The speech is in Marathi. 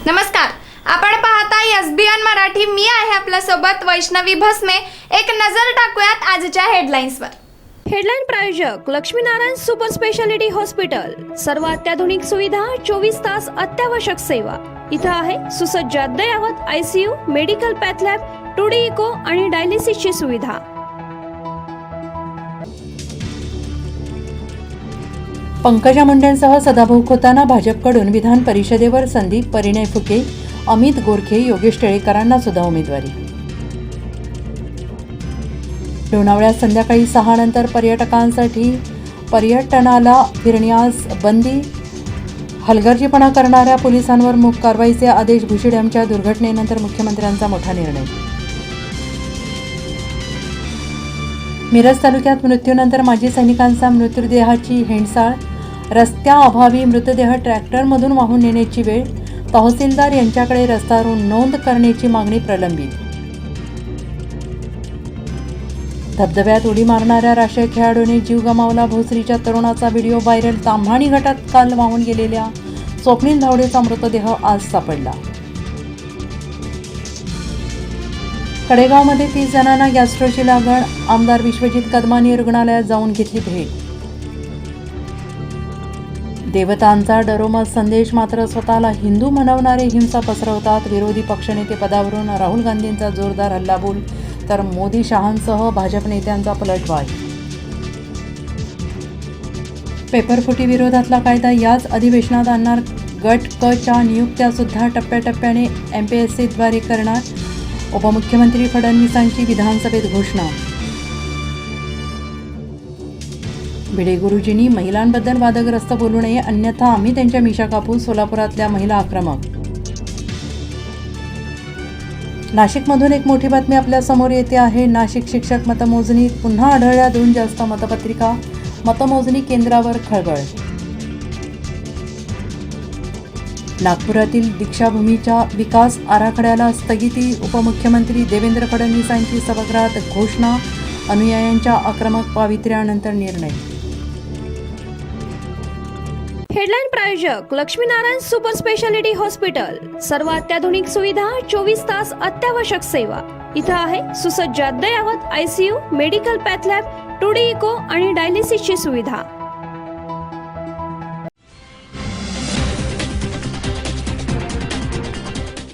नमस्कार, आपण पाहता SBN मराठी. मी आहे आपल्या सोबत वैष्णवी भस्मे. एक नजर टाकूयात आजच्या हेडलाईन्सवर. हेडलाईन प्रायोजक लक्ष्मीनारायण सुपर स्पेशालिटी हॉस्पिटल. सर्व अत्याधुनिक सुविधा, 24 तास अत्यावश्यक सेवा. इथं आहे सुसज्ज अद्ययावत ICU, medical path lab, 2D echo आणि डायलिसिसची सुविधा. पंकजा मुंडेंसह सदाभाऊ खोतांना भाजपकडून विधान परिषदेवर संधी. परिणय फुके, अमित गोरखे, योगेश टिळेकरांना सुद्धा उमेदवारी. लोणावळ्यात संध्याकाळी 6 नंतर पर्यटकांसाठी पर्यटनाला फिरण्यास बंदी. हलगर्जीपणा करणाऱ्या पोलिसांवर मूक कारवाईचे आदेश. भुशी डॅमच्या दुर्घटनेनंतर मुख्यमंत्र्यांचा मोठा निर्णय. मिरज तालुक्यात मृत्यूनंतर माजी सैनिकांचा मृतदेहाची हेंडसाळ. रस्त्याअभावी मृतदेह ट्रॅक्टरमधून वाहून नेण्याची वेळ. तहसीलदार यांच्याकडे रस्त्यावरून नोंद करण्याची मागणी प्रलंबित. धबधब्यात उडी मारणाऱ्या राष्ट्रीय खेळाडूने जीव गमावला. भोसरीच्या तरुणाचा व्हिडिओ व्हायरल. ताम्हाणी घाटात काल वाहून गेलेल्या स्वप्नील धावडेचा मृतदेह आज सापडला. कडेगावमध्ये 30 जणांना गॅस्ट्रोची लागण. आमदार विश्वजित कदमांनी रुग्णालयात जाऊन घेतली भेट. देवतांचा डरोमत संदेश, मात्र स्वतःला हिंदू म्हणवणारे हिंसा पसरवतात. विरोधी पक्षनेते पदावरून राहुल गांधींचा जोरदार हल्लाबोल, तर मोदी शहांसह भाजप नेत्यांचा पलटवार. पेपरफुटी विरोधातला कायदा याच अधिवेशनात आणणार. गट क च्या नियुक्त्या सुद्धा टप्प्याटप्प्याने MPSCद्वारे करणार. उपमुख्यमंत्री फडणवीसांची विधानसभेत घोषणा. भिडे गुरुजींनी महिलांबद्दल वादग्रस्त बोलू नये, अन्यथा आम्ही त्यांच्या मिशा कापू. सोलापुरातल्या महिला आक्रमक. नाशिकमधून एक मोठी बातमी आपल्या समोर येते आहे. नाशिक शिक्षक मतमोजणीत पुन्हा आढळल्या 2 जास्त मतपत्रिका. मतमोजणी केंद्रावर खळबळ. नागपुरातील दीक्षाभूमीच्या विकास आराखड्याला स्थगिती. उपमुख्यमंत्री देवेंद्र फडणवीसांची सभागृहात घोषणा. अनुयायांच्या आक्रमक पावित्र्यानंतर निर्णय. हेडलाईन प्रायोजक लक्ष्मीनारायण सुपर स्पेशालिटी हॉस्पिटल. सर्व अत्याधुनिक सुविधा, 24 तास अत्यावश्यक सेवा. इथं आहे सुसज्ज अद्ययावत ICU, medical path lab, 2D echo आणि डायलिसिसची सुविधा.